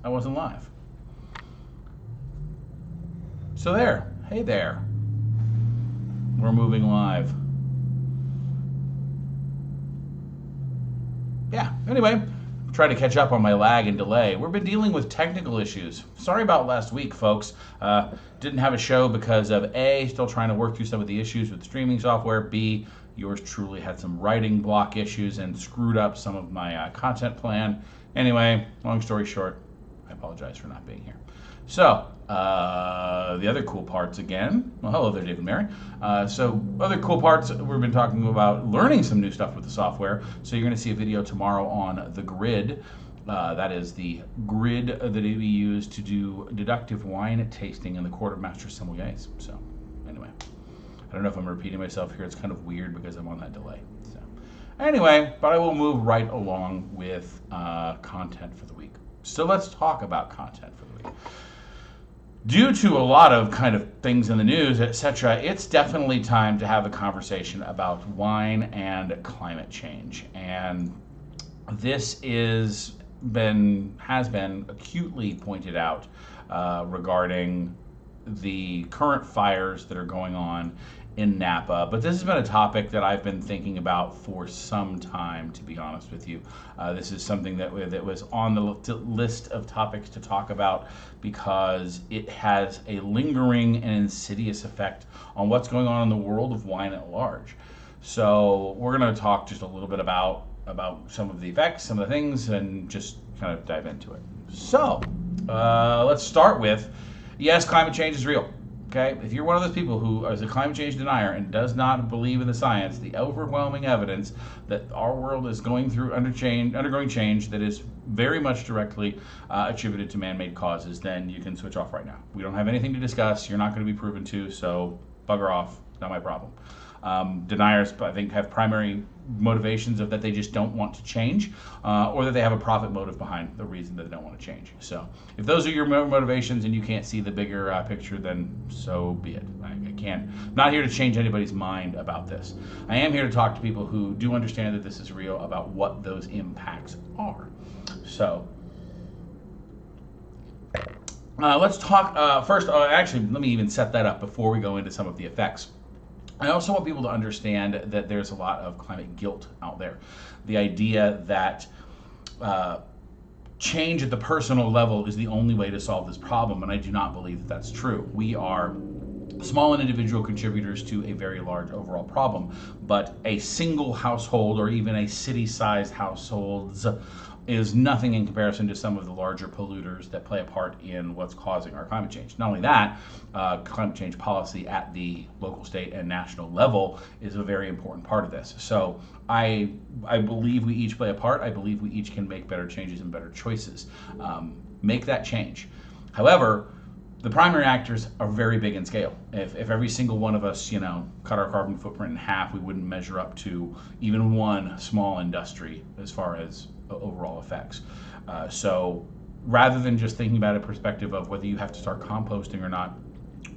I wasn't live. So there. Hey there. We're moving live. Yeah, anyway, try to catch up on my lag and delay. We've been dealing with technical issues. Sorry about last week, folks. Didn't have a show because of A, still trying to work through some of the issues with streaming software. B, yours truly had some writing block issues and screwed up some of my content plan. Anyway, long story short, I apologize for not being here. So, the other cool parts again. Well, hello there, David Mary. So, other cool parts, we've been talking about learning some new stuff with the software. So, you're going to see a video tomorrow on the grid. That is the grid that we use to do deductive wine tasting in the Court of Master Sommeliers. So, anyway, I don't know if I'm repeating myself here. It's kind of weird because I'm on that delay. So, anyway, but I will move right along with content for the week. So, let's talk about content for the week. Due to a lot of kind of things in the news, etc., it's definitely time to have a conversation about wine and climate change. And this has been acutely pointed out regarding the current fires that are going on in Napa. But this has been a topic that I've been thinking about for some time, to be honest with you. This is something that was on the list of topics to talk about because it has a lingering and insidious effect on what's going on in the world of wine at large. So we're going to talk just a little bit about some of the effects, some of the things, and just kind of dive into it. So let's start with, yes, climate change is real. Okay, if you're one of those people who is a climate change denier and does not believe in the science, the overwhelming evidence that our world is going through undergoing change that is very much directly attributed to man-made causes, then you can switch off right now. We don't have anything to discuss. You're not going to be proven to, so bugger off. Not my problem. Deniers, I think, have primary motivations of that they just don't want to change, or that they have a profit motive behind the reason that they don't want to change. So if those are your motivations and you can't see the bigger picture, then so be it. I'm not here to change anybody's mind about this. I am here to talk to people who do understand that this is real about what those impacts are. So let's talk first. Actually, let me even set that up before we go into some of the effects. I also want people to understand that there's a lot of climate guilt out there. The idea that change at the personal level is the only way to solve this problem, and I do not believe that that's true. We are small and individual contributors to a very large overall problem, but a single household or even a city-sized households is nothing in comparison to some of the larger polluters that play a part in what's causing our climate change. Not only that, climate change policy at the local, state, and national level is a very important part of this. So I believe we each play a part. I believe we each can make better changes and better choices. Make that change. However, the primary actors are very big in scale. If every single one of us, cut our carbon footprint in half, we wouldn't measure up to even one small industry as far as overall effects. So rather than just thinking about a perspective of whether you have to start composting or not,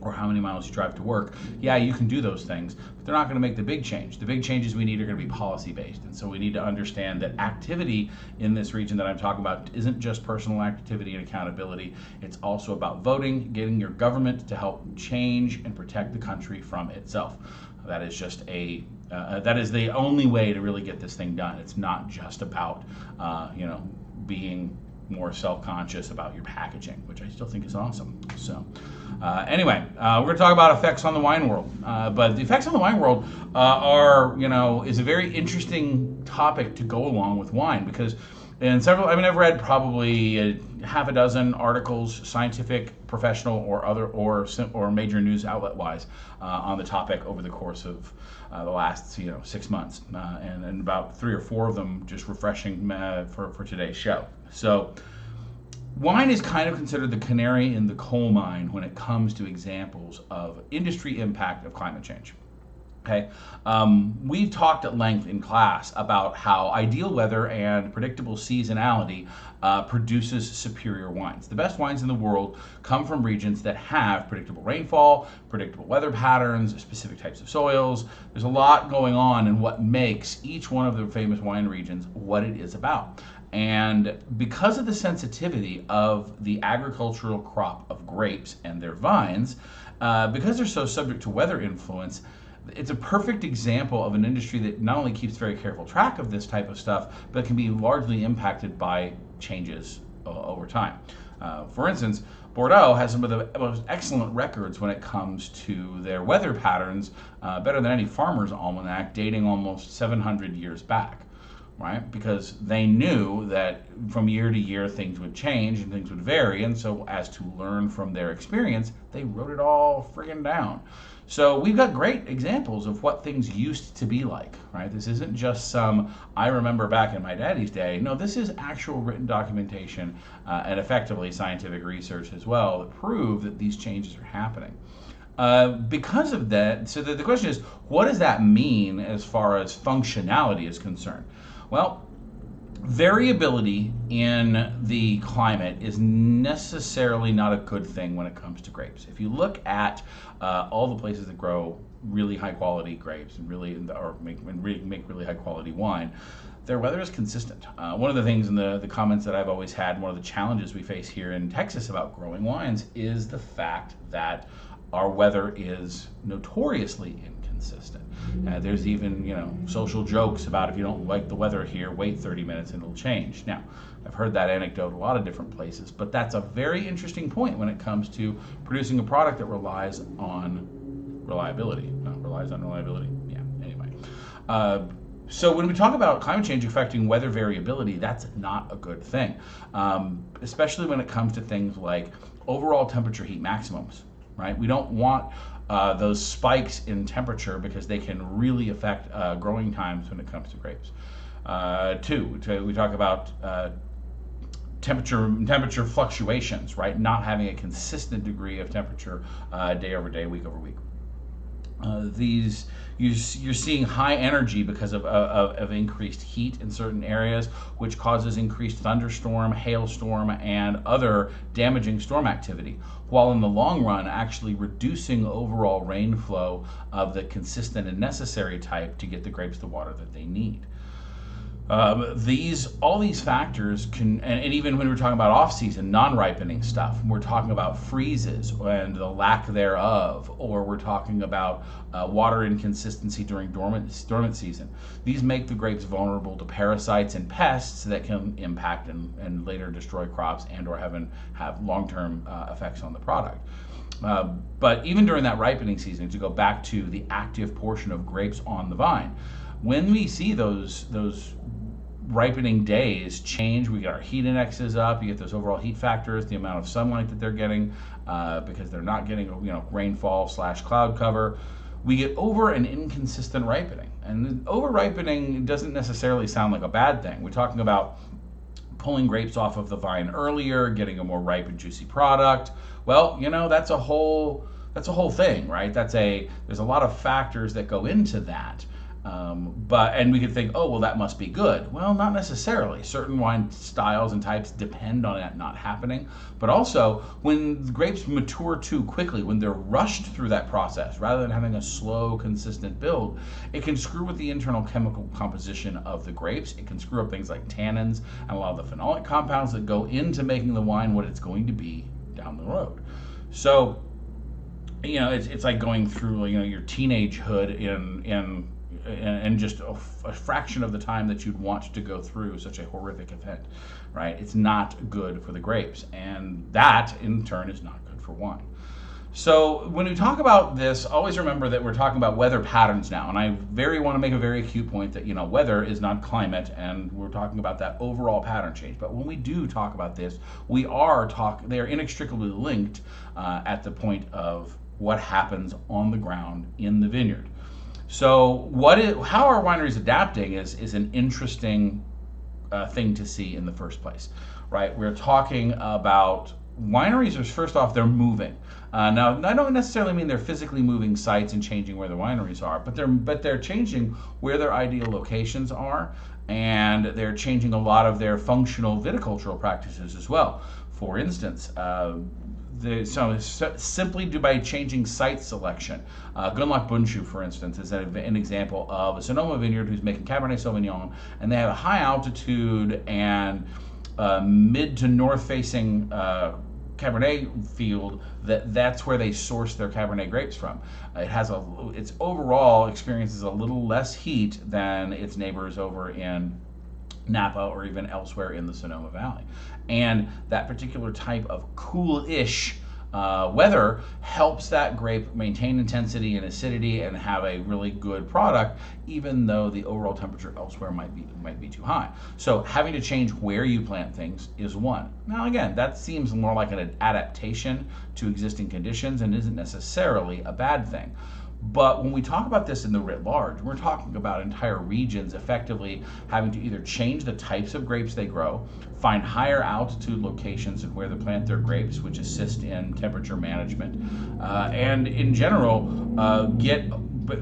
or how many miles you drive to work, yeah, you can do those things, but they're not going to make the big change. The big changes we need are going to be policy-based, and so we need to understand that activity in this region that I'm talking about isn't just personal activity and accountability. It's also about voting, getting your government to help change and protect the country from itself. That is just that is the only way to really get this thing done. It's not just about being more self-conscious about your packaging, which I still think is awesome. So anyway, we're going to talk about effects on the wine world. But the effects on the wine world is a very interesting topic to go along with wine, because I've read probably half a dozen articles, scientific, professional, or other, or major news outlet wise, on the topic over the course of the last 6 months, and about 3 or 4 of them just refreshing for today's show. So wine is kind of considered the canary in the coal mine when it comes to examples of industry impact of climate change. Okay, we've talked at length in class about how ideal weather and predictable seasonality produces superior wines. The best wines in the world come from regions that have predictable rainfall, predictable weather patterns, specific types of soils. There's a lot going on in what makes each one of the famous wine regions what it is about. And because of the sensitivity of the agricultural crop of grapes and their vines, because they're so subject to weather influence, it's a perfect example of an industry that not only keeps very careful track of this type of stuff, but can be largely impacted by changes over time. For instance, Bordeaux has some of the most excellent records when it comes to their weather patterns, better than any farmer's almanac, dating almost 700 years back, right? Because they knew that from year to year things would change and things would vary, and so as to learn from their experience, they wrote it all friggin' down. So we've got great examples of what things used to be like, right? This isn't just some, I remember back in my daddy's day. No, this is actual written documentation and effectively scientific research as well that prove that these changes are happening. Because of that, so the question is, what does that mean as far as functionality is concerned? Well, variability in the climate is necessarily not a good thing when it comes to grapes. If you look at all the places that grow really high quality grapes and make really high quality wine, their weather is consistent. One of the things in the comments that I've always had, one of the challenges we face here in Texas about growing wines is the fact that our weather is notoriously inconsistent. There's even, social jokes about if you don't like the weather here, wait 30 minutes and it'll change. Now, I've heard that anecdote a lot of different places, but that's a very interesting point when it comes to producing a product that relies on reliability. Yeah, anyway. So when we talk about climate change affecting weather variability, that's not a good thing, especially when it comes to things like overall temperature heat maximums, right? We don't want those spikes in temperature because they can really affect growing times when it comes to grapes. We talk about temperature fluctuations, right? Not having a consistent degree of temperature day over day, week over week. You're seeing high energy because of increased heat in certain areas, which causes increased thunderstorm, hailstorm, and other damaging storm activity, while in the long run actually reducing overall rainflow of the consistent and necessary type to get the grapes the water that they need. All these factors can, and even when we're talking about off-season, non-ripening stuff, we're talking about freezes and the lack thereof, or we're talking about water inconsistency during dormant season. These make the grapes vulnerable to parasites and pests that can impact and later destroy crops and/or have long-term effects on the product. But even during that ripening season, to go back to the active portion of grapes on the vine, when we see those ripening days change, we get our heat indexes up, you get those overall heat factors, the amount of sunlight that they're getting, because they're not getting rainfall / cloud cover. We get over and inconsistent ripening. And over ripening doesn't necessarily sound like a bad thing. We're talking about pulling grapes off of the vine earlier, getting a more ripe and juicy product. Well, that's a whole thing, right? There's a lot of factors that go into that. And we could think, oh, well, that must be good. Well, not necessarily. Certain wine styles and types depend on that not happening. But also, when the grapes mature too quickly, when they're rushed through that process, rather than having a slow, consistent build, it can screw with the internal chemical composition of the grapes. It can screw up things like tannins and a lot of the phenolic compounds that go into making the wine what it's going to be down the road. So, it's like going through, your teenagehood in just a fraction of the time that you'd want to go through such a horrific event, right? It's not good for the grapes, and that in turn is not good for wine. So when we talk about this, always remember that we're talking about weather patterns now, and I want to make a very acute point that weather is not climate, and we're talking about that overall pattern change. But when we do talk about this, they are inextricably linked at the point of what happens on the ground in the vineyard. So how are wineries adapting is an interesting thing to see in the first place, right? We're talking about wineries. First off, they're moving. Now, I don't necessarily mean they're physically moving sites and changing where the wineries are, but they're changing where their ideal locations are, and they're changing a lot of their functional viticultural practices as well. For instance, simply by changing site selection. Gunlock Bundschu, for instance, is an example of a Sonoma vineyard who's making Cabernet Sauvignon, and they have a high altitude and mid to north facing Cabernet field that's where they source their Cabernet grapes from. Its overall experiences a little less heat than its neighbors over in Napa or even elsewhere in the Sonoma Valley. And that particular type of cool-ish weather helps that grape maintain intensity and acidity and have a really good product, even though the overall temperature elsewhere might be too high. So having to change where you plant things is one. Now again, that seems more like an adaptation to existing conditions and isn't necessarily a bad thing. But when we talk about this in the writ large, we're talking about entire regions effectively having to either change the types of grapes they grow, find higher altitude locations of where they plant their grapes, which assist in temperature management, and in general,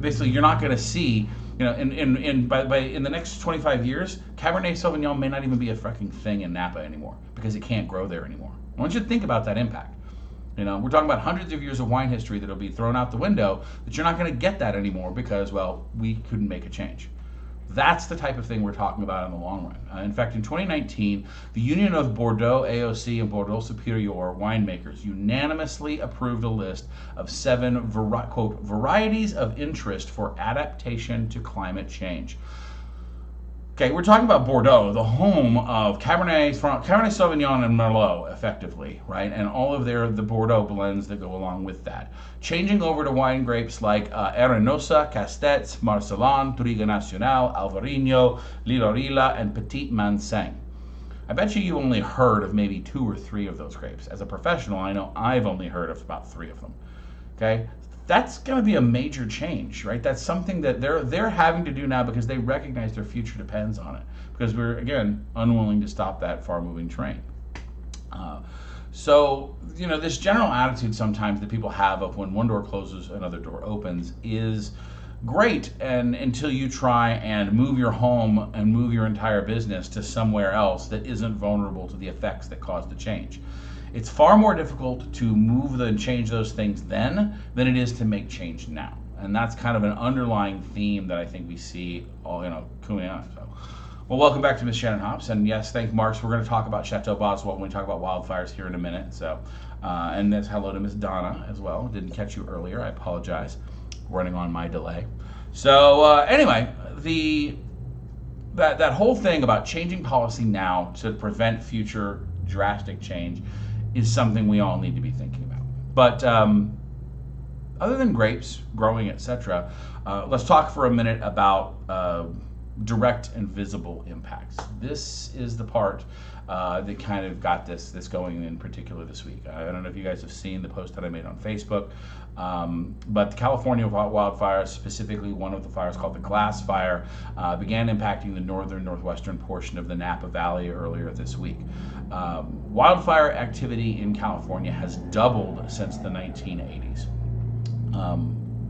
basically you're not going to see, in the next 25 years, Cabernet Sauvignon may not even be a fucking thing in Napa anymore because it can't grow there anymore. I want you to think about that impact. We're talking about hundreds of years of wine history that'll be thrown out the window, that you're not going to get that anymore because, well, we couldn't make a change. That's the type of thing we're talking about in the long run. In fact, in 2019, the Union of Bordeaux, AOC, and Bordeaux Superior winemakers unanimously approved a list of 7, quote, varieties of interest for adaptation to climate change. Okay, we're talking about Bordeaux, the home of Cabernet Sauvignon and Merlot, effectively, right? And all of the Bordeaux blends that go along with that. Changing over to wine grapes like Arenosa, Castets, Marcellan, Touriga Nacional, Alvarinho, Lilorilla, and Petit Manseng. I bet you've only heard of maybe 2 or 3 of those grapes. As a professional, I know I've only heard of about 3 of them. Okay? That's going to be a major change, right? That's something that they're having to do now because they recognize their future depends on it. Because we're, again, unwilling to stop that far-moving train. So, this general attitude sometimes that people have of when one door closes, another door opens is great, and until you try and move your home and move your entire business to somewhere else that isn't vulnerable to the effects that caused the change. It's far more difficult to move and change those things then than it is to make change now. And that's kind of an underlying theme that I think we see all, coming out. So, well, welcome back to Miss Shannon Hops. And yes, thank Marks. We're going to talk about Chateau Boswell when we talk about wildfires here in a minute. So, and that's hello to Miss Donna as well. Didn't catch you earlier. I apologize. Running on my delay. So anyway, that whole thing about changing policy now to prevent future drastic change is something we all need to be thinking about. But other than grapes, growing, etc., let's talk for a minute about direct and visible impacts. This is the part that kind of got this going in particular this week. I don't know if you guys have seen the post that I made on Facebook, but the California wildfires, specifically one of the fires called the Glass Fire, began impacting the northwestern portion of the Napa Valley earlier this week. Wildfire activity in California has doubled since the 1980s.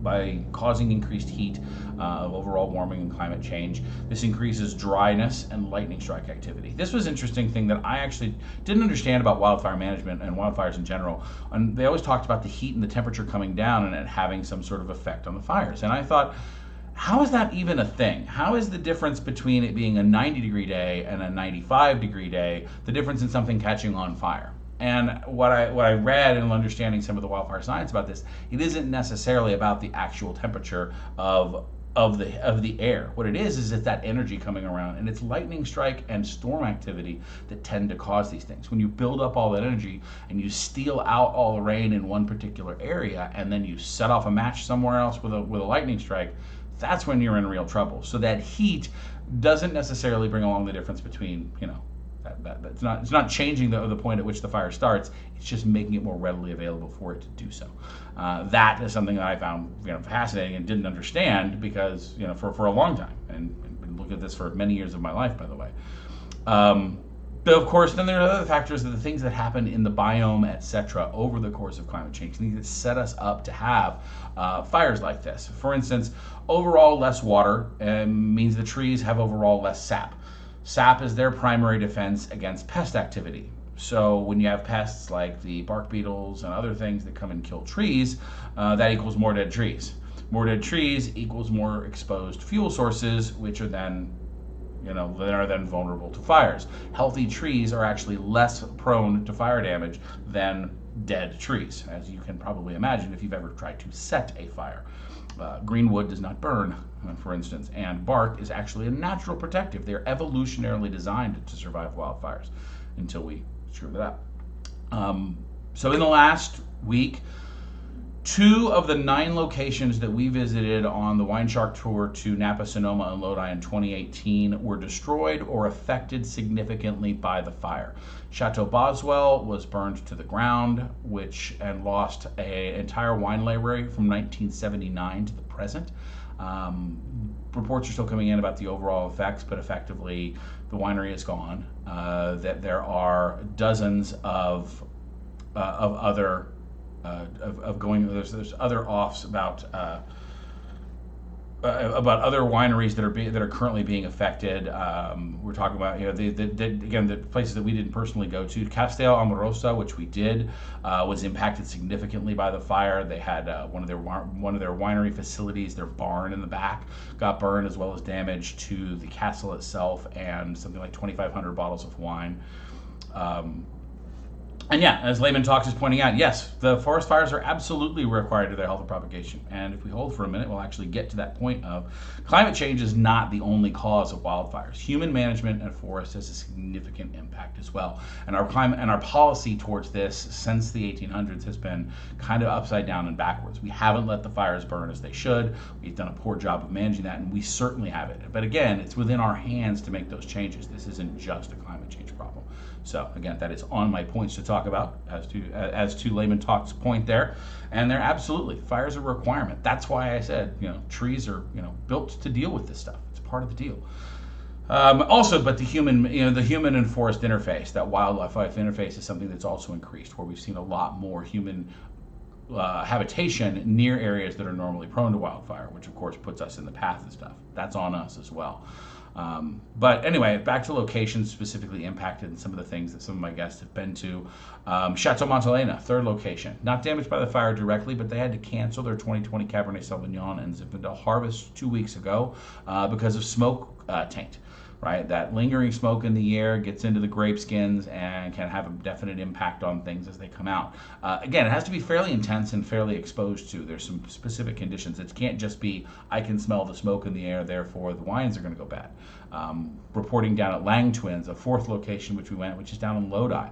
By causing increased heat of overall warming and climate change. This increases dryness and lightning strike activity. This was an interesting thing that I actually didn't understand about wildfire management and wildfires in general. And they always talked about the heat and the temperature coming down and it having some sort of effect on the fires. And I thought, how is that even a thing? How is the difference between it being a 90-degree day and a 95-degree day, the difference in something catching on fire? And what I read and understanding some of the wildfire science about this, it isn't necessarily about the actual temperature of the air. What it is it's that energy coming around, and it's lightning strike and storm activity that tend to cause these things. When you build up all that energy and you steal out all the rain in one particular area, and then you set off a match somewhere else with a lightning strike, that's when you're in real trouble. So that heat doesn't necessarily bring along the difference between, it's not changing the point at which the fire starts. It's just making it more readily available for it to do so. That is something that I found fascinating and didn't understand because for a long time, and been looking at this for many years of my life, by the way. But of course, then there are other factors, the things that happen in the biome, etc., over the course of climate change, things that set us up to have fires like this. For instance, overall less water means the trees have overall less sap. Sap is their primary defense against pest activity. So when you have pests like the bark beetles and other things that come and kill trees, that equals more dead trees. More dead trees equals more exposed fuel sources, which are then, that are then vulnerable to fires. Healthy trees are actually less prone to fire damage than dead trees, as you can probably imagine if you've ever tried to set a fire. Green wood does not burn, for instance, and bark is actually a natural protective. They're evolutionarily designed to survive wildfires until we screw it up. So in the last week, 2 of the 9 locations that we visited on the WineShark tour to Napa, Sonoma, and Lodi in 2018 were destroyed or affected significantly by the fire. Chateau Boswell was burned to the ground, and lost an entire wine library from 1979 to the present. Reports are still coming in about the overall effects, but effectively the winery is gone. That there are dozens of other there's other offs about other wineries that are currently being affected. We're talking about the places that we didn't personally go to. Castel Amorosa, which we did, was impacted significantly by the fire. They had one of their winery facilities, their barn in the back, got burned, as well as damage to the castle itself and something like 2,500 bottles of wine. And yeah, as Layman Talks is pointing out, yes, the forest fires are absolutely required to their health and propagation. And if we hold for a minute, we'll actually get to that point of climate change is not the only cause of wildfires. Human management and forest has a significant impact as well. And our climate and our policy towards this since the 1800s has been kind of upside down and backwards. We haven't let the fires burn as they should. We've done a poor job of managing that, and we certainly have it. But again, it's within our hands to make those changes. This isn't just a climate change problem. So again, that is on my points to talk about as to Layman Talk's point there, and they're absolutely, fires are a requirement. That's why I said trees are built to deal with this stuff. It's part of the deal. Also, but the human and forest interface, that wildlife interface, is something that's also increased, where we've seen a lot more human habitation near areas that are normally prone to wildfire, which of course puts us in the path of stuff. That's on us as well. But anyway, back to locations specifically impacted and some of the things that some of my guests have been to. Chateau Montelena, 3rd location. Not damaged by the fire directly, but they had to cancel their 2020 Cabernet Sauvignon and Zinfandel harvest 2 weeks ago because of smoke taint. Right, that lingering smoke in the air gets into the grape skins and can have a definite impact on things as they come out. Again, it has to be fairly intense and fairly exposed to. There's some specific conditions. It can't just be, I can smell the smoke in the air, therefore the wines are going to go bad. Reporting down at Lang Twins, a 4th location which we went, which is down in Lodi.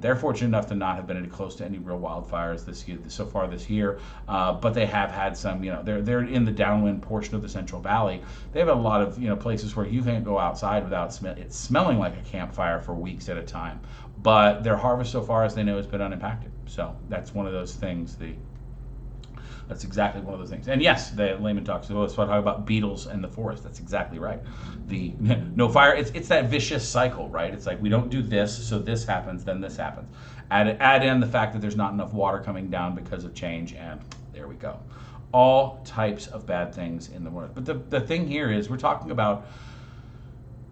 They're fortunate enough to not have been close to any real wildfires so far this year, but they have had some. They're in the downwind portion of the Central Valley. They have a lot of places where you can't go outside without it smelling like a campfire for weeks at a time. But their harvest so far, as they know, has been unimpacted. So that's one of those things. That's exactly one of those things. And yes, the Layman Talks. So let's talk about beetles and the forest. That's exactly right. The no fire. It's that vicious cycle, right? It's like we don't do this, so this happens, then this happens. Add in the fact that there's not enough water coming down because of change, and there we go. All types of bad things in the world. But the thing here is we're talking about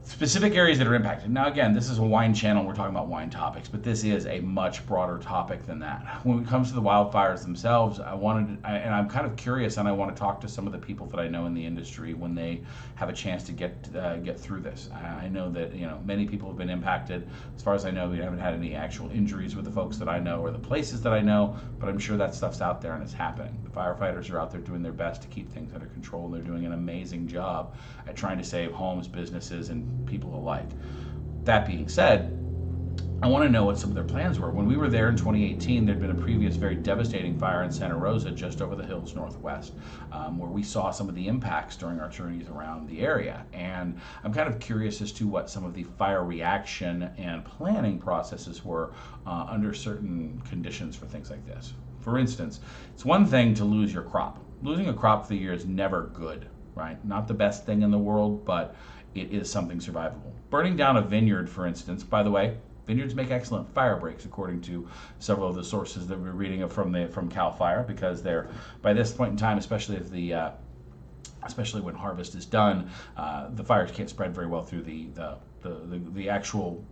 specific areas that are impacted. Now, again, this is a wine channel. We're talking about wine topics, but this is a much broader topic than that. When it comes to the wildfires themselves, and I'm kind of curious, and I want to talk to some of the people that I know in the industry when they have a chance to get through this. I know that many people have been impacted. As far as I know, we haven't had any actual injuries with the folks that I know or the places that I know, but I'm sure that stuff's out there and it's happening. The firefighters are out there doing their best to keep things under control, and they're doing an amazing job at trying to save homes, businesses, and people alike. That being said, I want to know what some of their plans were. When we were there in 2018, there'd been a previous very devastating fire in Santa Rosa, just over the hills northwest, where we saw some of the impacts during our journeys around the area. And I'm kind of curious as to what some of the fire reaction and planning processes were under certain conditions for things like this. For instance, it's one thing to lose your crop. Losing a crop for the year is never good, right? Not the best thing in the world, but it is something survivable. Burning down a vineyard, for instance, by the way, vineyards make excellent fire breaks, according to several of the sources that we're reading from Cal Fire, because they're, by this point in time, especially when harvest is done, the fires can't spread very well through the the actual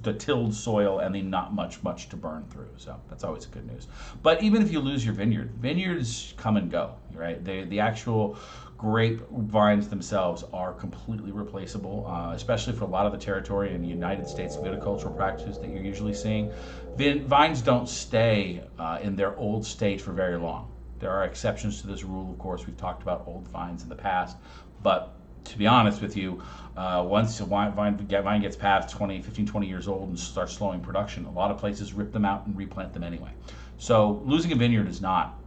the tilled soil and the not much to burn through. So that's always good news. But even if you lose your vineyards come and go, right? The actual grape vines themselves are completely replaceable, especially for a lot of the territory in the United States viticultural practices that you're usually seeing. Vines don't stay in their old state for very long. There are exceptions to this rule, of course. We've talked about old vines in the past, but to be honest with you, once a vine gets past 15, 20 years old and starts slowing production, a lot of places rip them out and replant them anyway. So losing a vineyard is not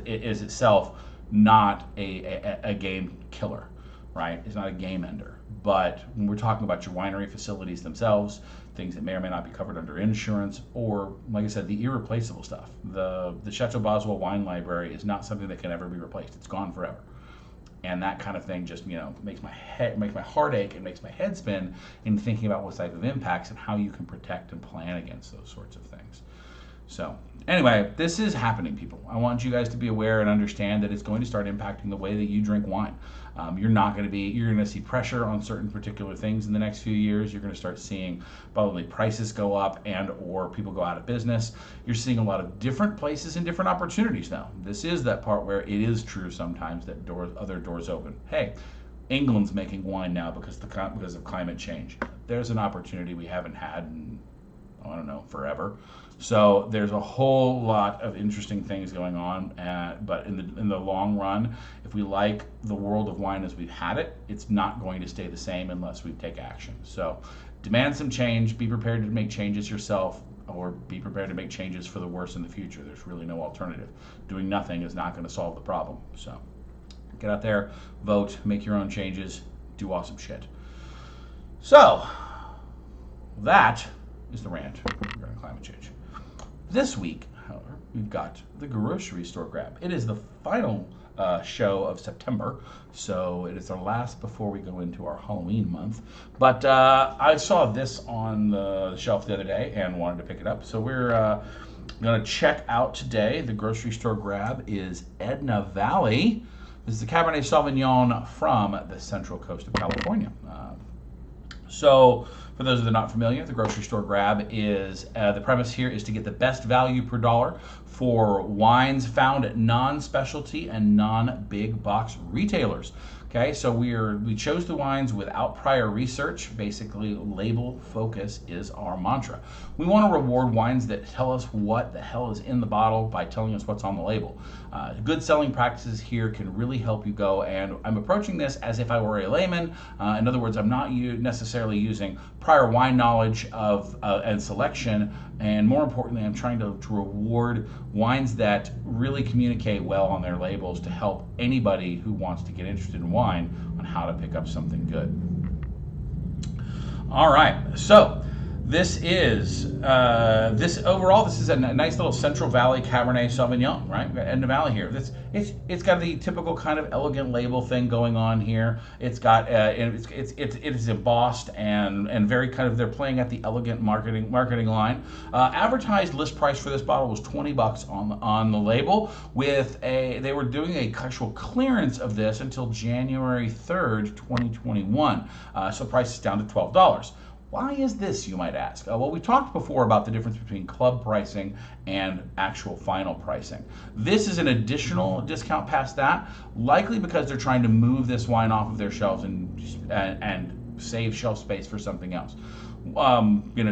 is itself not a game killer, right? It's not a game ender. But when we're talking about your winery facilities themselves, things that may or may not be covered under insurance, or like I said, the irreplaceable stuff. The Chateau Boswell wine library is not something that can ever be replaced. It's gone forever. And that kind of thing just, makes my heart ache and makes my head spin in thinking about what type of impacts and how you can protect and plan against those sorts of things. So anyway, this is happening, people. I want you guys to be aware and understand that it's going to start impacting the way that you drink wine. You're going to see pressure on certain particular things in the next few years. You're going to start seeing probably prices go up and or people go out of business. You're seeing a lot of different places and different opportunities now. This is that part where it is true sometimes that other doors open. Hey, England's making wine now because of climate change. There's an opportunity we haven't had in, I don't know, forever. So there's a whole lot of interesting things going on, but in the long run, if we like the world of wine as we've had it, it's not going to stay the same unless we take action. So demand some change, be prepared to make changes yourself, or be prepared to make changes for the worse in the future. There's really no alternative. Doing nothing is not going to solve the problem. So get out there, vote, make your own changes, do awesome shit. So that is the rant regarding climate change. This week, however, we've got the grocery store grab. It is the final show of September, so it is our last before we go into our Halloween month. But I saw this on the shelf the other day and wanted to pick it up. So we're going to check out today. The grocery store grab is Edna Valley. This is the Cabernet Sauvignon from the central coast of California. So for those that are not familiar, the grocery store grab is, the premise here is to get the best value per dollar for wines found at non-specialty and non-big box retailers. Okay, so we chose the wines without prior research. Basically, label focus is our mantra. We want to reward wines that tell us what the hell is in the bottle by telling us what's on the label. Good selling practices here can really help you go, and I'm approaching this as if I were a layman. In other words, I'm not necessarily using prior wine knowledge and selection, and more importantly, I'm trying to reward wines that really communicate well on their labels to help anybody who wants to get interested in wine on how to pick up something good. All right, so this is this is a nice little Central Valley Cabernet Sauvignon, right? We've got Edna Valley here. It's got the typical kind of elegant label thing going on here. It's got it is embossed and very kind of, they're playing at the elegant marketing line. Advertised list price for this bottle was $20 on the label. They were doing a actual clearance of this until January 3rd, 2021. So price is down to $12. Why is this, you might ask? Well, we talked before about the difference between club pricing and actual final pricing. This is an additional discount past that, likely because they're trying to move this wine off of their shelves and save shelf space for something else.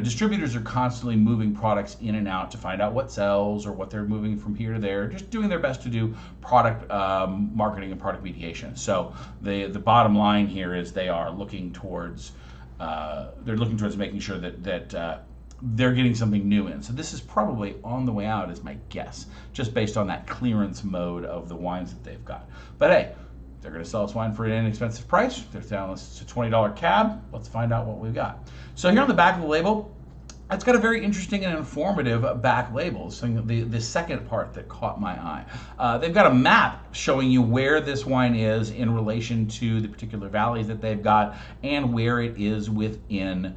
Distributors are constantly moving products in and out to find out what sells or what they're moving from here to there, just doing their best to do product marketing and product mediation. So the bottom line here is they are looking towards making sure that they're getting something new in. So this is probably on the way out, is my guess, just based on that clearance mode of the wines that they've got. But hey, they're going to sell us wine for an inexpensive price. They're telling us it's a $20 cab. Let's find out what we've got. So here on the back of the label, it's got a very interesting and informative back label. So the second part that caught my eye. They've got a map showing you where this wine is in relation to the particular valleys that they've got and where it is within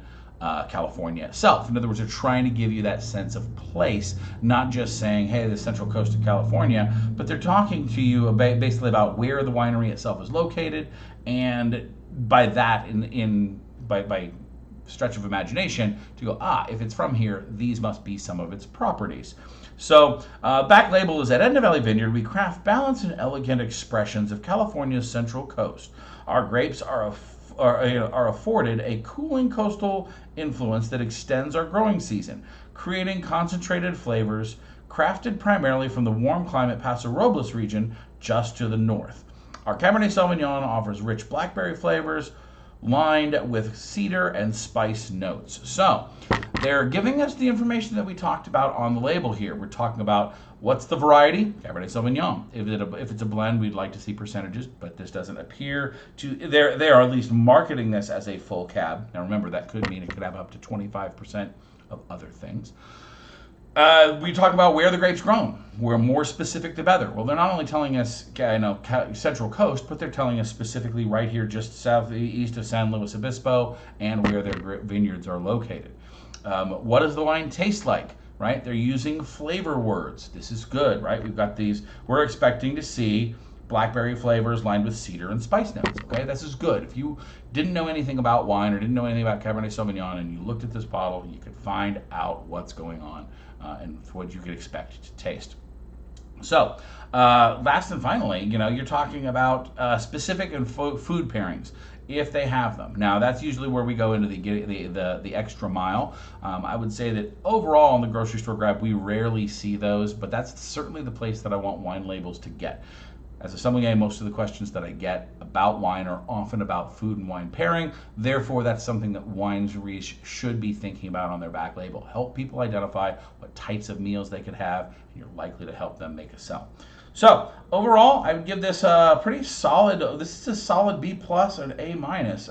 California itself. In other words, they're trying to give you that sense of place, not just saying, hey, the central coast of California, but they're talking to you basically about where the winery itself is located, and by that, by stretch of imagination to go, if it's from here, these must be some of its properties. So, back label is at Edna Valley Vineyard, we craft balanced and elegant expressions of California's Central Coast. Our grapes are afforded a cooling coastal influence that extends our growing season, creating concentrated flavors crafted primarily from the warm climate Paso Robles region just to the north. Our Cabernet Sauvignon offers rich blackberry flavors lined with cedar and spice notes. So they're giving us the information that we talked about on the label here. We're talking about what's the variety? Cabernet Sauvignon. If it's a blend, we'd like to see percentages, but this doesn't appear to. They are at least marketing this as a full cab. Now remember, that could mean it could have up to 25% of other things. We talk about where the grape's grown. We're more specific the better. Well, they're not only telling us, Central Coast, but they're telling us specifically right here, just southeast of San Luis Obispo, and where their vineyards are located. What does the wine taste like? Right? They're using flavor words. This is good, right? We've got these. We're expecting to see blackberry flavors lined with cedar and spice notes. Okay, this is good. If you didn't know anything about wine or didn't know anything about Cabernet Sauvignon and you looked at this bottle, you could find out what's going on and what you could expect to taste. So, last and finally, you're talking about specific and food pairings, if they have them. Now, that's usually where we go into the extra mile. I would say that overall in the grocery store grab, we rarely see those, but that's certainly the place that I want wine labels to get. As a sommelier, most of the questions that I get about wine are often about food and wine pairing. Therefore, that's something that wineries should be thinking about on their back label. Help people identify what types of meals they could have, and you're likely to help them make a sell. So overall, I would give this a pretty solid. This is a solid B plus or an A minus.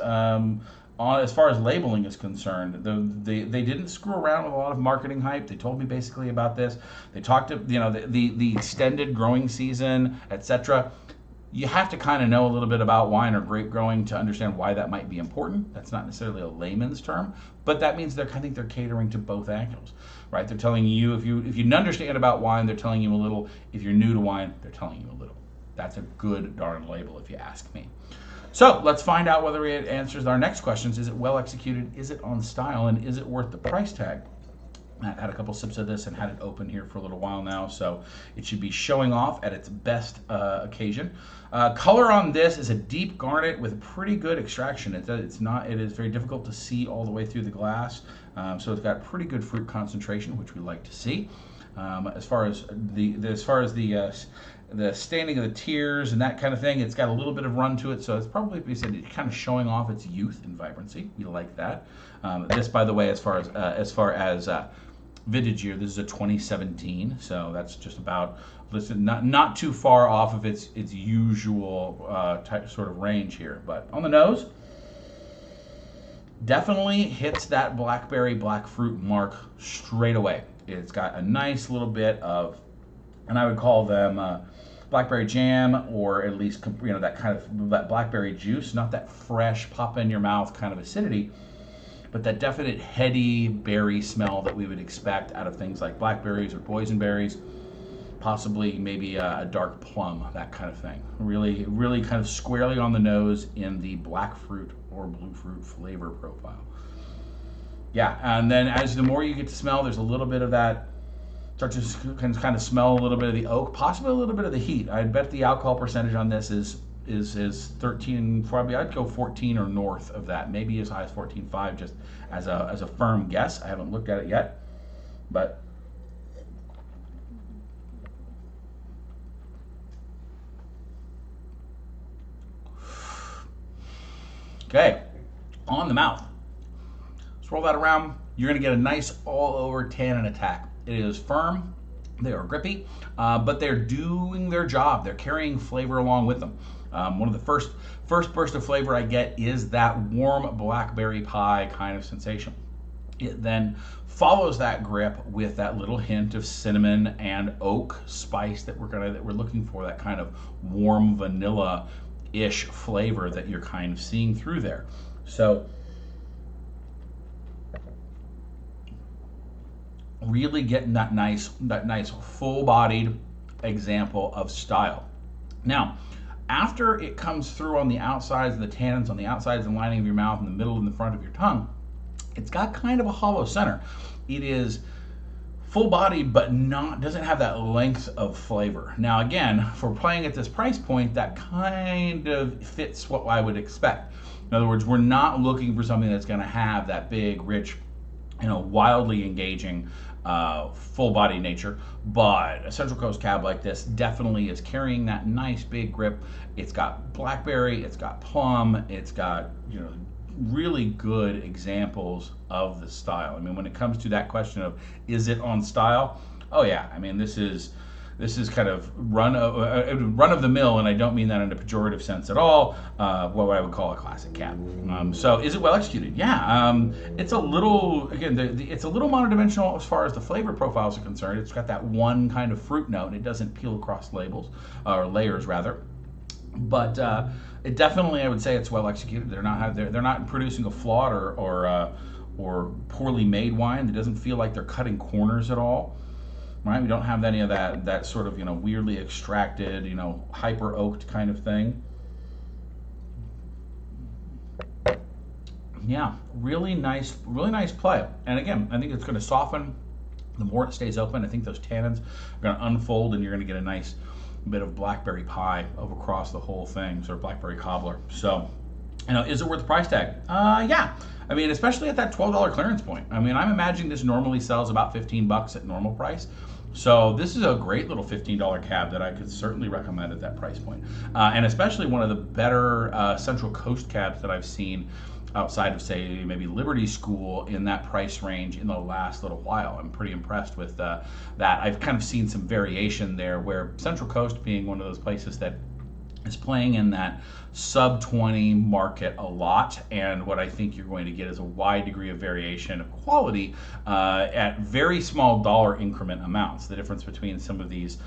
As far as labeling is concerned, they didn't screw around with a lot of marketing hype. They told me basically about this. They talked to the extended growing season, etc. You have to kind of know a little bit about wine or grape growing to understand why that might be important. That's not necessarily a layman's term, but that means I think they're catering to both angles, right? They're telling you if you understand about wine, they're telling you a little. If you're new to wine, they're telling you a little. That's a good darn label, if you ask me. So let's find out whether it answers our next questions. Is it well executed? Is it on style? And is it worth the price tag? I've had a couple sips of this and had it open here for a little while now, so it should be showing off at its best occasion. Color on this is a deep garnet with pretty good extraction. It is very difficult to see all the way through the glass, so it's got pretty good fruit concentration, which we like to see. As far as the staining of the tears and that kind of thing, it's got a little bit of run to it, so it's probably, we said, kind of showing off its youth and vibrancy. We like that. This, by the way, as far as vintage year, this is a 2017, so that's just about, not too far off of its usual type sort of range here. But on the nose, definitely hits that blackberry black fruit mark straight away. It's got a nice little bit of, and I would call them blackberry jam, or at least that blackberry juice, not that fresh pop in your mouth kind of acidity, but that definite heady berry smell that we would expect out of things like blackberries or boysenberries, possibly maybe a dark plum, that kind of thing. Really, really kind of squarely on the nose in the black fruit or blue fruit flavor profile. Yeah, and then as the more you get to smell, there's a little bit of that, start to kind of smell a little bit of the oak, possibly a little bit of the heat. I'd bet the alcohol percentage on this is 13, probably I'd go 14 or north of that, maybe as high as 14.5, just as a firm guess. I haven't looked at it yet, but okay, on the mouth. Swirl that around. You're going to get a nice all-over tannin attack. It is firm. They are grippy, but they're doing their job. They're carrying flavor along with them. One of the first burst of flavor I get is that warm blackberry pie kind of sensation. It then follows that grip with that little hint of cinnamon and oak spice that we're looking for. That kind of warm vanilla-ish flavor that you're kind of seeing through there. So, really getting that nice full-bodied example of style. Now, after it comes through on the outsides, the tannins on the outsides and lining of your mouth, in the middle and the front of your tongue, It's got kind of a hollow center. It is full body, but doesn't have that length of flavor. Now again, for playing at this price point, that kind of fits what I would expect. In other words, we're not looking for something that's going to have that big, rich, wildly engaging full body nature, but a Central Coast cab like this definitely is carrying that nice big grip. It's got blackberry, it's got plum, it's got really good examples of the style. I mean, when it comes to that question of is it on style? Oh yeah, I mean this is kind of run of the mill, and I don't mean that in a pejorative sense at all. What I would call a classic cab. So is it well executed? Yeah. It's a little, again, it's a little monodimensional as far as the flavor profiles are concerned. It's got that one kind of fruit note, and it doesn't peel across labels or layers rather. But it definitely, I would say, it's well executed. They're not producing a flawed or poorly made wine. It doesn't feel like they're cutting corners at all. Right? We don't have any of that sort of weirdly extracted, hyper oaked kind of thing. Yeah, really nice play. And again, I think it's going to soften the more it stays open. I think those tannins are going to unfold, and you're going to get a nice bit of blackberry pie over across the whole thing, sort of blackberry cobbler. So, is it worth the price tag? Yeah. I mean, especially at that $12 clearance point. I mean, I'm imagining this normally sells about $15 at normal price. So this is a great little $15 cab that I could certainly recommend at that price point. And especially one of the better Central Coast cabs that I've seen outside of, say, maybe Liberty School in that price range in the last little while. I'm pretty impressed with that. I've kind of seen some variation there, where Central Coast being one of those places that is playing in that sub 20 market a lot, and what I think you're going to get is a wide degree of variation of quality at very small dollar increment amounts. The difference between some of these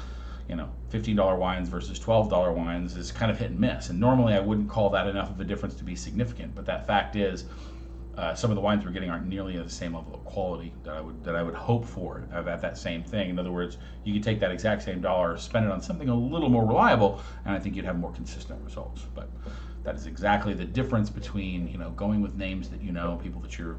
$15 wines versus $12 wines is kind of hit and miss, and normally I wouldn't call that enough of a difference to be significant, but that fact is some of the wines we're getting aren't nearly at the same level of quality that I would hope for at that same thing. In other words, you could take that exact same dollar, spend it on something a little more reliable, and I think you'd have more consistent results. But that is exactly the difference between going with names that people that you're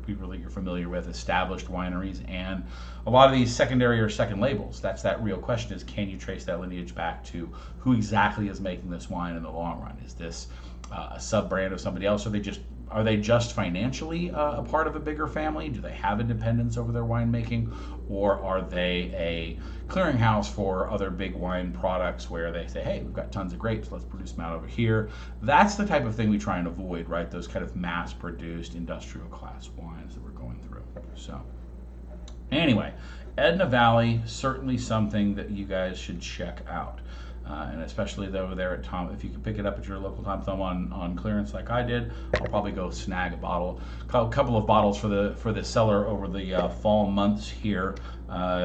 familiar with, established wineries, and a lot of these secondary or second labels. That's that real question: is can you trace that lineage back to who exactly is making this wine in the long run? Is this a sub brand of somebody else? Are they just financially a part of a bigger family? Do they have independence over their winemaking? Or are they a clearinghouse for other big wine products where they say, hey, we've got tons of grapes, let's produce them out over here? That's the type of thing we try and avoid, right? Those kind of mass-produced industrial class wines that we're going through. So anyway, Edna Valley, certainly something that you guys should check out. And especially over there at Tom, if you can pick it up at your local Tom Thumb on clearance like I did, I'll probably go snag a couple of bottles for the cellar over the fall months here,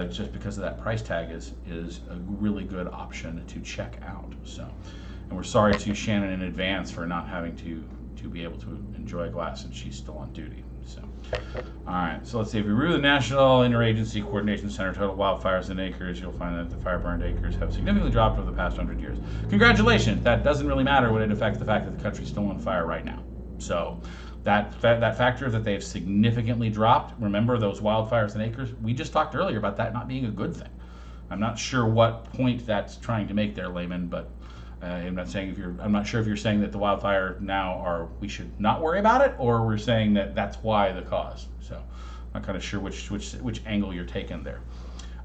just because of that price tag is a really good option to check out. So, and we're sorry to Shannon in advance for not having to be able to enjoy a glass, and she's still on duty. So, all right, so let's see. If you review the National Interagency Coordination Center total wildfires in acres, you'll find that the fire-burned acres have significantly dropped over the past 100 years. Congratulations. That doesn't really matter when it affects the fact that the country's still on fire right now. So that factor that they've significantly dropped, remember those wildfires in acres, we just talked earlier about that not being a good thing. I'm not sure what point that's trying to make there, layman, but I'm not sure if you're saying that the wildfire now we should not worry about it, or we're saying that that's why the cause. So I'm not kind of sure which angle you're taking there.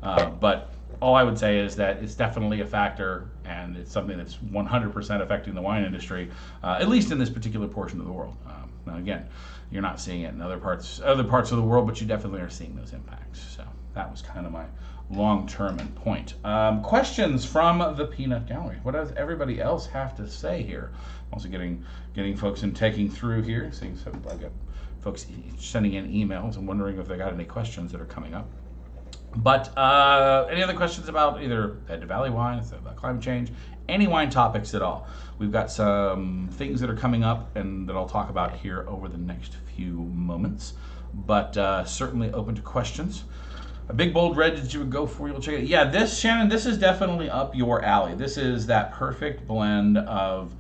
But all I would say is that it's definitely a factor, and it's something that's 100% affecting the wine industry, at least in this particular portion of the world. Now again, you're not seeing it in other parts of the world, but you definitely are seeing those impacts. So that was kind of my long-term and point. Questions from the Peanut Gallery. What does everybody else have to say here? Also getting folks and taking through here, seeing some I got folks sending in emails and wondering if they got any questions that are coming up. But any other questions about either Edna Valley wine, about climate change, any wine topics at all? We've got some things that are coming up and that I'll talk about here over the next few moments. But certainly open to questions. A big bold red that you would go for, you'll check it. Yeah, Shannon, this is definitely up your alley. This is that perfect blend of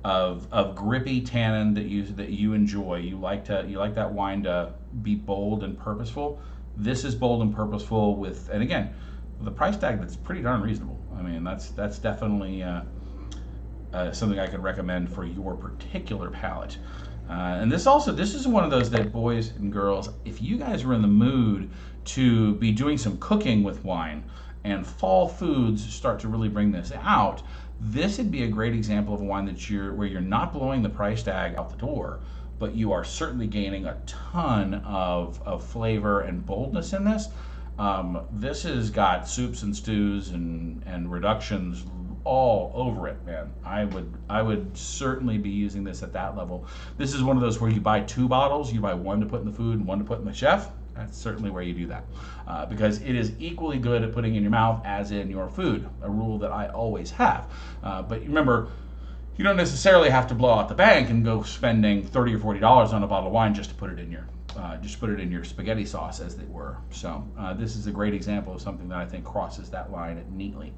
of grippy tannin that you enjoy. You like that wine to be bold and purposeful. This is bold and purposeful with, and again, with a price tag that's pretty darn reasonable. I mean, that's definitely something I could recommend for your particular palate. And this is one of those that, boys and girls, if you guys are in the mood to be doing some cooking with wine and fall foods start to really bring this out, this would be a great example of a wine where you're not blowing the price tag out the door, but you are certainly gaining a ton of flavor and boldness in this. This has got soups and stews and reductions all over it, man. I would certainly be using this at that level. This is one of those where you buy 2 bottles, you buy one to put in the food and one to put in the chef. That's certainly where you do that, because it is equally good at putting in your mouth as in your food, a rule that I always have. But remember, you don't necessarily have to blow out the bank and go spending $30 or $40 on a bottle of wine just to put it in your spaghetti sauce, as they were. So this is a great example of something that I think crosses that line neatly.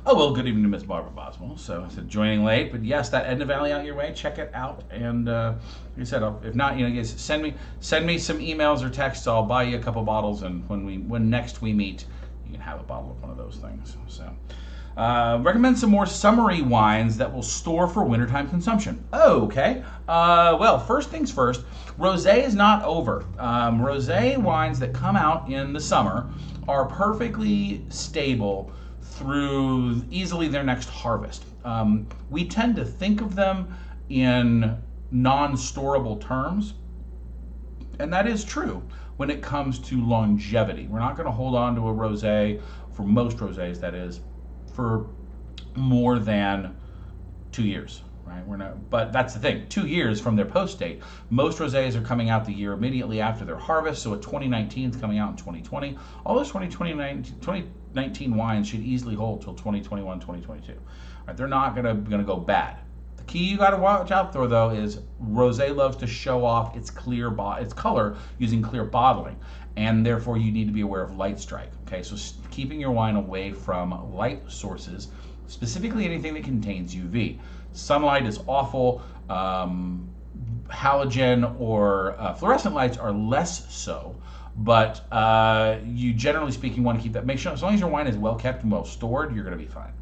Oh, well, good evening to Miss Barbara Boswell. So I said joining late, but yes, that Edna Valley out your way. Check it out, and like I said, if not, guys, send me some emails or texts. I'll buy you a couple bottles, and when next we meet, you can have a bottle of one of those things. So recommend some more summery wines that will store for wintertime consumption. Okay. Well, first things first, rosé is not over. Rosé wines that come out in the summer are perfectly stable through easily their next harvest. We tend to think of them in non-storable terms, and that is true when it comes to longevity. We're not going to hold on to a rosé, for most rosés that is, for more than 2 years, right? But that's the thing, 2 years from their post date. Most rosés are coming out the year immediately after their harvest, so a 2019 is coming out in 2020. All those 2019 wines should easily hold till 2021, 2022. Right, they're not gonna go bad. The key you got to watch out for, though, is rosé loves to show off its color using clear bottling, and therefore you need to be aware of light strike. Okay, so keeping your wine away from light sources, specifically anything that contains UV. Sunlight is awful. Halogen or fluorescent lights are less so. But you, generally speaking, want to keep that. Make sure, as long as your wine is well kept and well stored, you're going to be fine.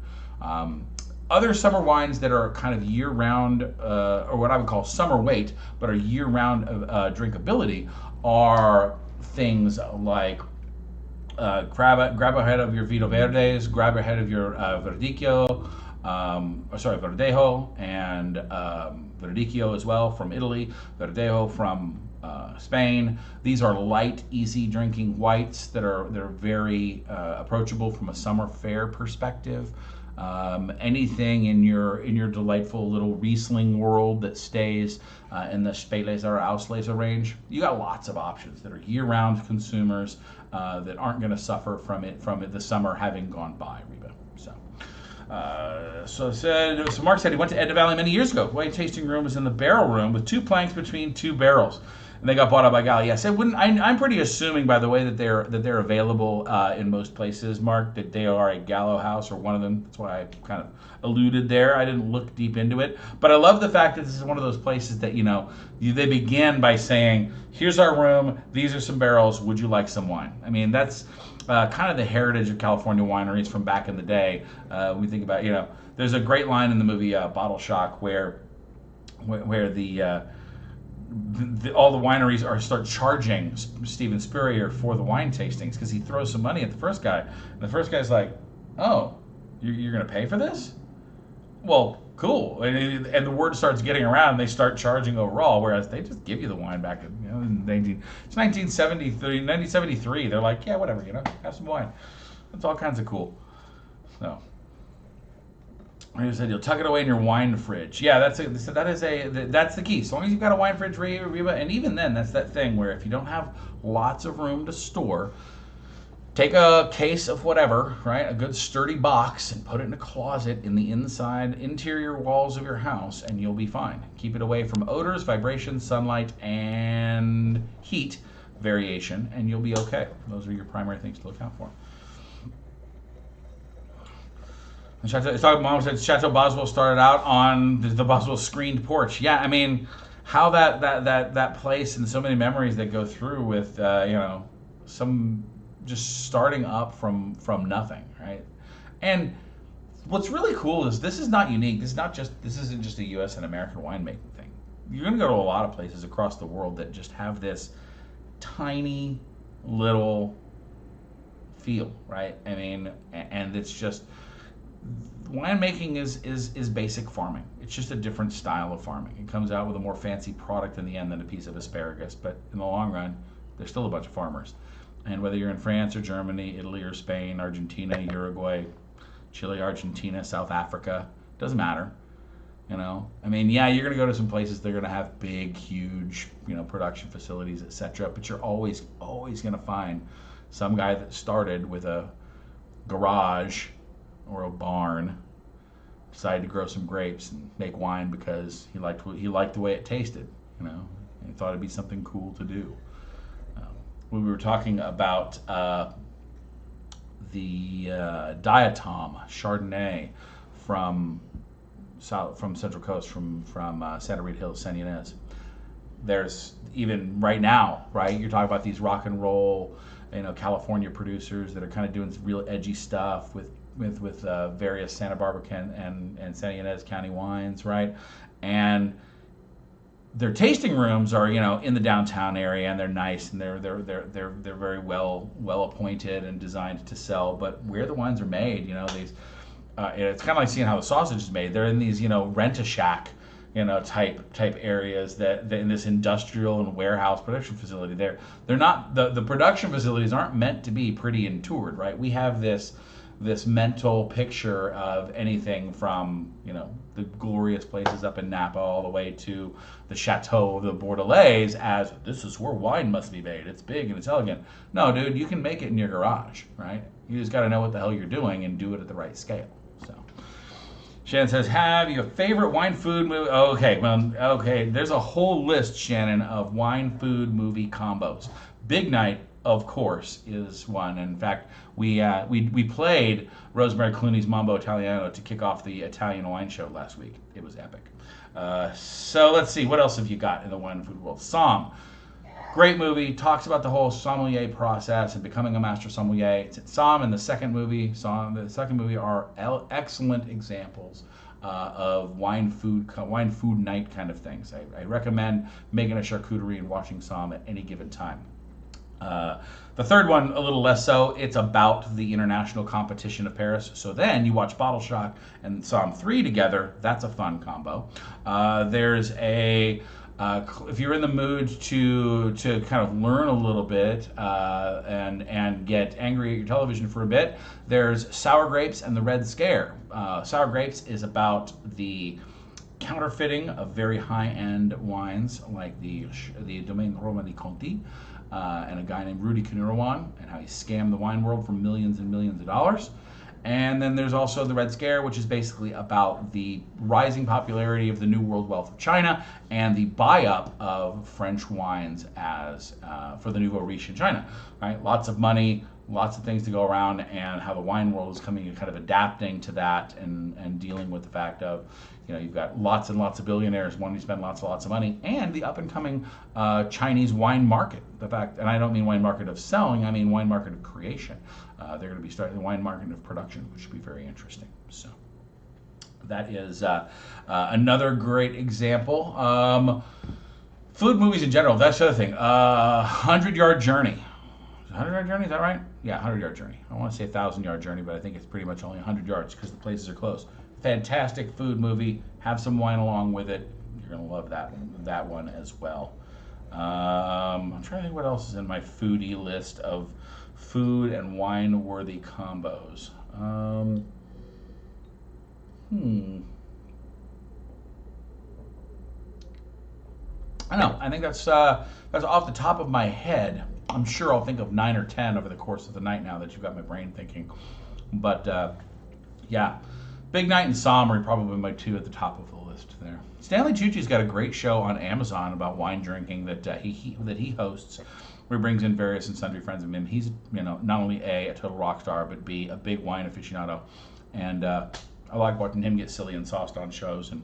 Other summer wines that are kind of year-round, or what I would call summer weight, but are year-round drinkability, are things like grab ahead of your Vino Verdes, grab ahead of your Verdejo, and Verdicchio as well from Italy, Verdejo from Spain. These are light, easy drinking whites that are very approachable from a summer fare perspective. Anything in your delightful little Riesling world that stays in the Spätlese or Auslese range, you got lots of options that are year-round consumers that aren't going to suffer from the summer having gone by, Reba. So Mark said he went to Edna Valley many years ago. Wine tasting room was in the barrel room with 2 planks between 2 barrels, and they got bought out by Galley. Yes, I'm pretty assuming by the way that they're available in most places, Mark, that they are a Gallo house or one of them. That's why I kind of alluded there. I didn't look deep into it, but I love the fact that this is one of those places that they begin by saying, "Here's our room. These are some barrels. Would you like some wine?" I mean, that's kind of the heritage of California wineries from back in the day. We think about, there's a great line in the movie Bottle Shock where all the wineries start charging Steven Spurrier for the wine tastings because he throws some money at the first guy, and the first guy's like, "Oh, you're gonna pay for this? Well, cool." And the word starts getting around, and they start charging overall, whereas they just give you the wine back in 1973. They're like, "Yeah, whatever, have some wine." That's all kinds of cool. So I said you'll tuck it away in your wine fridge. Yeah, that's the key. As long as you've got a wine fridge, Reba, and even then, that's that thing where if you don't have lots of room to store, take a case of whatever, right, a good sturdy box, and put it in a closet in the interior walls of your house, and you'll be fine. Keep it away from odors, vibrations, sunlight, and heat variation, and you'll be okay. Those are your primary things to look out for. Mom said Chateau Boswell started out on the Boswell screened porch. Yeah, I mean, how that place and so many memories that go through with some just starting up from nothing, right? And what's really cool is this is not unique. This isn't just a U.S. and American winemaking thing. You're going to go to a lot of places across the world that just have this tiny little feel, right? I mean, and it's just winemaking is basic farming. It's just a different style of farming. It comes out with a more fancy product in the end than a piece of asparagus, but in the long run, there's still a bunch of farmers. And whether you're in France or Germany, Italy or Spain, Argentina, Uruguay, Chile, Argentina, South Africa, doesn't matter. I mean, yeah, you're going to go to some places they're going to have big, huge, production facilities, etc. But you're always going to find some guy that started with a garage or a barn, decided to grow some grapes and make wine because he liked the way it tasted, and he thought it'd be something cool to do. We were talking about the Diatom Chardonnay from Central Coast, from Santa Rita Hills, San Ynez. There's even right now, right? You're talking about these rock and roll, California producers that are kind of doing some real edgy stuff with various Santa Barbara and San Ynez County wines, right? And their tasting rooms are, in the downtown area, and they're nice, and they're very well appointed and designed to sell. But where the wines are made, these it's kind of like seeing how the sausage is made. They're in these, rent-a-shack, type areas that in this industrial and warehouse production facility. They're not the production facilities aren't meant to be pretty and toured, right? We have this mental picture of anything from the glorious places up in Napa all the way to the Chateau of the Bordelais as this is where wine must be made. It's big and it's elegant. No, dude, you can make it in your garage, right? You just got to know what the hell you're doing and do it at the right scale. So, Shannon says, have you a favorite wine food movie? Okay, there's a whole list, Shannon, of wine food movie combos. Big Night, of course, is one. In fact, we played Rosemary Clooney's Mambo Italiano to kick off the Italian wine show last week. It was epic. So let's see, what else have you got in the wine food world? Somm. Great movie, talks about the whole sommelier process and becoming a master sommelier. Somm and the second movie are excellent examples of wine food night kind of things. I recommend making a charcuterie and watching Somm at any given time. The third one, a little less so. It's about the international competition of Paris. So then you watch Bottle Shock and Somm 3 together. That's a fun combo. There's if you're in the mood to kind of learn a little bit and get angry at your television for a bit, there's Sour Grapes and the Red Scare. Sour Grapes is about the counterfeiting of very high-end wines like the Domaine Romanée Conti and a guy named Rudy Kanurawan, and how he scammed the wine world for millions and millions of dollars. And then there's also the Red Scare, which is basically about the rising popularity of the New World wealth of China and the buy-up of French wines as for the nouveau riche in China. Right, lots of money, lots of things to go around, and how the wine world is coming and kind of adapting to that and dealing with the fact of, you've got lots and lots of billionaires wanting to spend lots and lots of money, and the up-and-coming Chinese wine market. The fact, and I don't mean wine market of selling, I mean wine market of creation. They're going to be starting the wine market of production, which should be very interesting. So that is another great example. Food movies in general, that's the other thing. 100-Yard Journey. 100-Yard Journey, is that right? Yeah, 100-Yard Journey. I want to say 1,000-Yard Journey, but I think it's pretty much only 100 yards because the places are close. Fantastic food movie. Have some wine along with it. You're going to love that one as well. I'm trying to think what else is in my foodie list of food and wine-worthy combos. I don't know. I think that's off the top of my head. I'm sure I'll think of 9 or 10 over the course of the night now that you've got my brain thinking. But yeah, Big Night and Somm are probably my two at the top of the list there. Stanley Tucci's got a great show on Amazon about wine drinking that he hosts, where he brings in various and sundry friends of him. He's not only a total rock star, but B, a big wine aficionado, and I like watching him get silly and sauced on shows and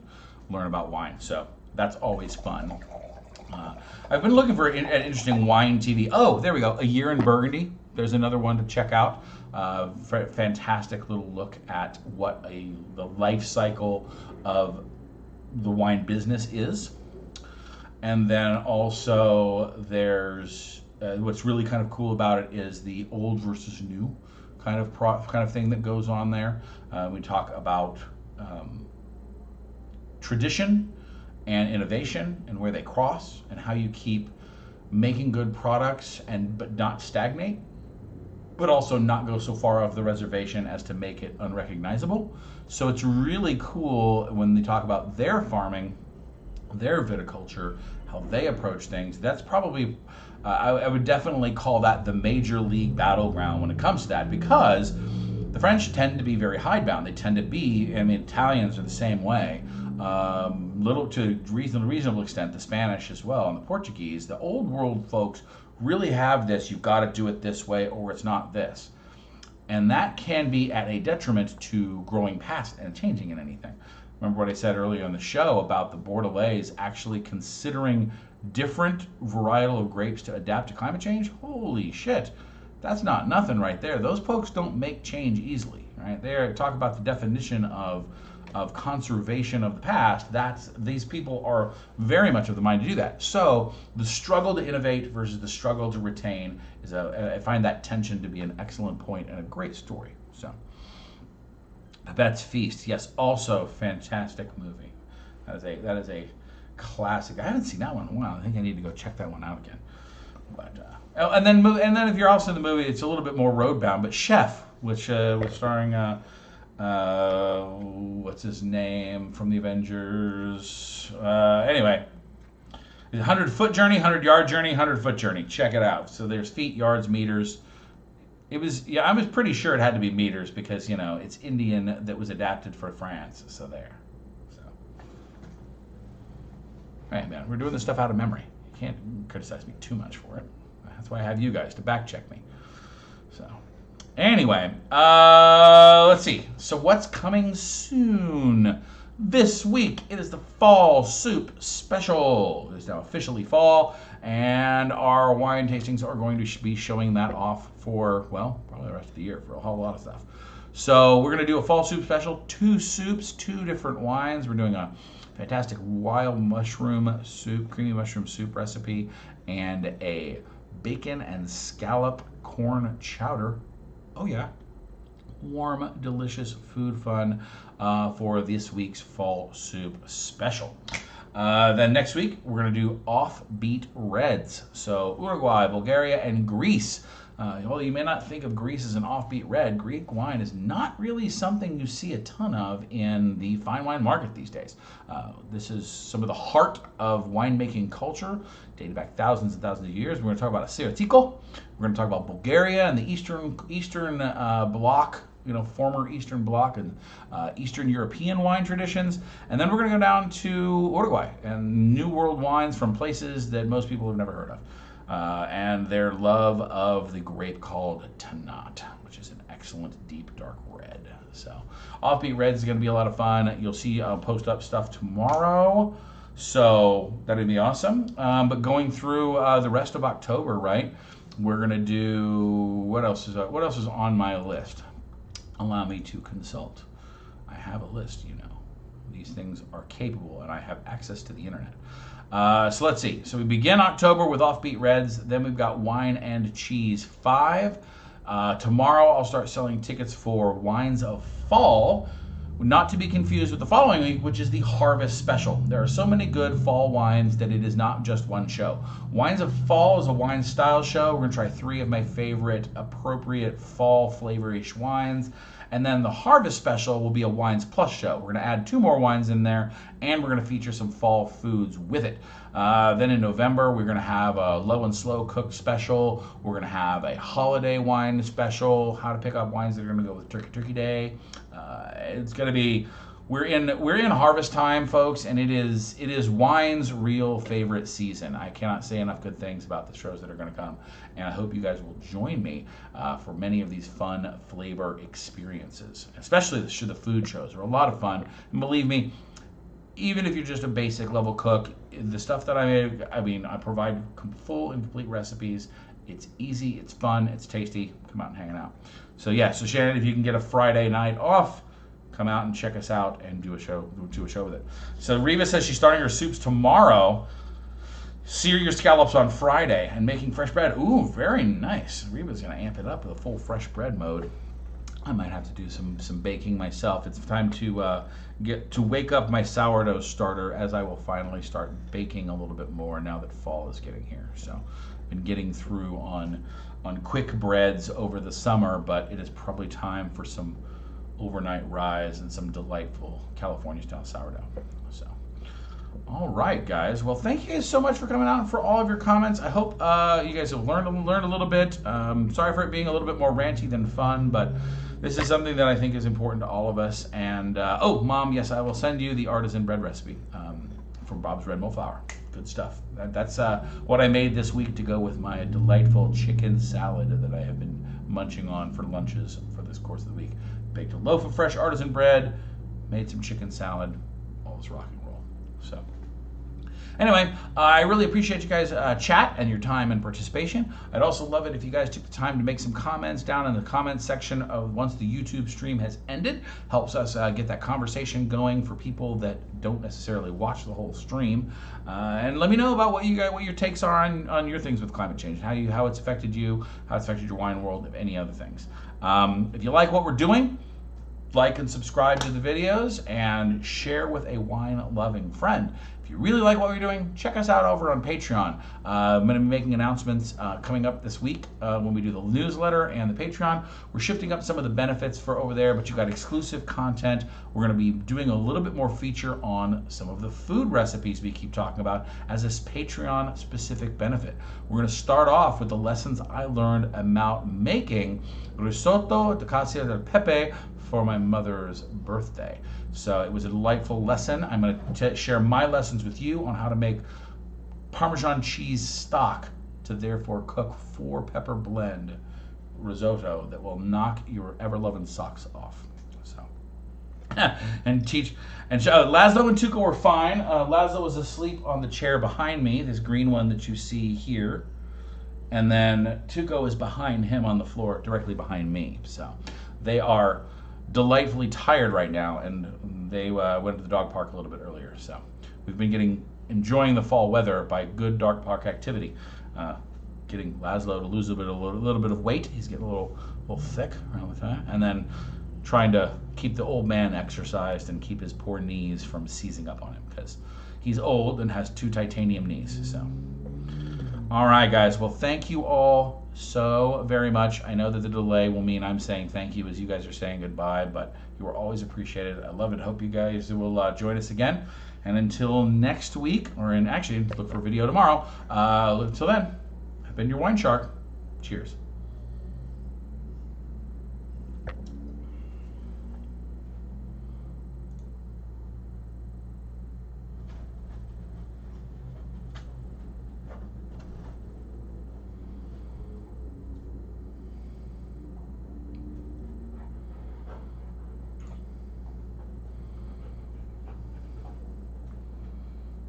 learn about wine. So that's always fun. I've been looking for an interesting wine TV. Oh, there we go. A Year in Burgundy. There's another one to check out. Fantastic little look at what the life cycle of the wine business is. And then also there's what's really kind of cool about it is the old versus new kind of thing that goes on there. We talk about tradition and innovation and where they cross and how you keep making good products but not stagnate, but also not go so far off the reservation as to make it unrecognizable. So it's really cool when they talk about their farming, their viticulture, how they approach things. That's probably, I would definitely call that the major league battleground when it comes to that, because the French tend to be very hidebound. They tend to be, I mean, Italians are the same way. Little to reasonable extent, the Spanish as well, and the Portuguese. The old world folks really have this, you've got to do it this way or it's not this. And that can be at a detriment to growing past and changing in anything. Remember what I said earlier on the show about the Bordelais actually considering different varietal of grapes to adapt to climate change? Holy shit, that's not nothing right there. Those folks don't make change easily, right? They talk about the definition of conservation of the past. These people are very much of the mind to do that. So the struggle to innovate versus the struggle to retain is I find that tension to be an excellent point and a great story. So Babette's Feast, yes, also fantastic movie. That is a classic. I haven't seen that one in a while. I think I need to go check that one out again. But and then if you're also in the movie, it's a little bit more roadbound. But Chef, which was starring what's his name from the Avengers? Anyway, 100-foot journey, 100-yard journey, 100-foot journey. Check it out. So there's feet, yards, meters. I was pretty sure it had to be meters because, it's Indian that was adapted for France. So there. So, all right, man, we're doing this stuff out of memory. You can't criticize me too much for it. That's why I have you guys to back check me. So, anyway, let's see. So what's coming soon? This week, it is the Fall Soup Special. It is now officially fall, and our wine tastings are going to be showing that off for, well, probably the rest of the year for a whole lot of stuff. So we're going to do a Fall Soup Special, 2 soups, 2 different wines. We're doing a fantastic wild mushroom soup, creamy mushroom soup recipe, and a bacon and scallop corn chowder. Oh yeah, warm, delicious food fun for this week's Fall Soup Special. Then next week, we're going to do offbeat reds. So Uruguay, Bulgaria, and Greece. Well, you may not think of Greece as an offbeat red. Greek wine is not really something you see a ton of in the fine wine market these days. This is some of the heart of winemaking culture, dating back thousands and thousands of years. We're going to talk about Asiatica. We're going to talk about Bulgaria and the Eastern Bloc, former Eastern Bloc and Eastern European wine traditions. And then we're going to go down to Uruguay and New World wines from places that most people have never heard of. And their love of the grape called Tannat, which is an excellent deep dark red. So offbeat red is going to be a lot of fun. You'll see I'll post up stuff tomorrow, so that'd be awesome. But going through the rest of October, right? We're going to do what else is on my list? Allow me to consult. I have a list, These things are capable, and I have access to the internet. So let's see. So we begin October with offbeat reds. Then we've got Wine and Cheese 5. Tomorrow I'll start selling tickets for Wines of Fall, not to be confused with the following week, which is the Harvest Special. There are so many good fall wines that it is not just one show. Wines of Fall is a wine style show. We're going to try 3 of my favorite appropriate fall flavorish wines. And then the Harvest Special will be a Wines Plus show. We're going to add 2 more wines in there, and we're going to feature some fall foods with it. Then in November, we're going to have a low and slow cooked special. We're going to have a holiday wine special, how to pick up wines that are going to go with Turkey Day. It's going to be we're in harvest time, folks, and it is wine's real favorite season. I cannot say enough good things about the shows that are going to come, and I hope you guys will join me for many of these fun flavor experiences, especially the food shows. They're a lot of fun, and believe me, even if you're just a basic level cook, the stuff that I provide full and complete recipes. It's easy, it's fun, it's tasty. Come out and hang out. So Shannon, if you can get a Friday night off, come out and check us out and do a show with it. So Reva says she's starting her soups tomorrow. Sear your scallops on Friday and making fresh bread. Ooh, very nice. Reva's gonna amp it up with a full fresh bread mode. I might have to do some baking myself. It's time to wake up my sourdough starter, as I will finally start baking a little bit more now that fall is getting here. So I've been getting through on quick breads over the summer, but it is probably time for some overnight rise and some delightful California style sourdough. So, all right, guys. Well, thank you guys so much for coming out and for all of your comments. I hope you guys have learned a little bit. Sorry for it being a little bit more ranty than fun, but this is something that I think is important to all of us. And oh, Mom, yes, I will send you the artisan bread recipe from Bob's Red Mill Flour. Good stuff. That's what I made this week to go with my delightful chicken salad that I have been munching on for lunches for this course of the week. Baked a loaf of fresh artisan bread, made some chicken salad, all this rock and roll. So anyway, I really appreciate you guys chat and your time and participation. I'd also love it if you guys took the time to make some comments down in the comments section of once the YouTube stream has ended. Helps us get that conversation going for people that don't necessarily watch the whole stream. And let me know about what your takes are on your things with climate change, how it's affected you, how it's affected your wine world, if any other things. If you like what we're doing, like and subscribe to the videos and share with a wine-loving friend. If you really like what we're doing, check us out over on Patreon. I'm going to be making announcements coming up this week when we do the newsletter and the Patreon. We're shifting up some of the benefits for over there, but you got exclusive content. We're going to be doing a little bit more feature on some of the food recipes we keep talking about as this Patreon-specific benefit. We're going to start off with the lessons I learned about making risotto de cacio del pepe for my mother's birthday. So it was a delightful lesson. I'm going to share my lessons with you on how to make Parmesan cheese stock to therefore cook 4-pepper blend risotto that will knock your ever-loving socks off. So, and Laszlo and Tuco were fine. Laszlo was asleep on the chair behind me, this green one that you see here. And then Tuco is behind him on the floor, directly behind me. So they are delightfully tired right now, and they went to the dog park a little bit earlier. So we've been enjoying the fall weather by good dog park activity. Getting Laszlo to lose a little bit of weight. He's getting a little thick around the time, and then trying to keep the old man exercised and keep his poor knees from seizing up on him because he's old and has 2 titanium knees. So, all right, guys. Well, thank you all so very much. I know that the delay will mean I'm saying thank you as you guys are saying goodbye, but you are always appreciated. I love it. Hope you guys will join us again. And until next week, actually look for a video tomorrow. Until then, I've been your WineShark. Cheers.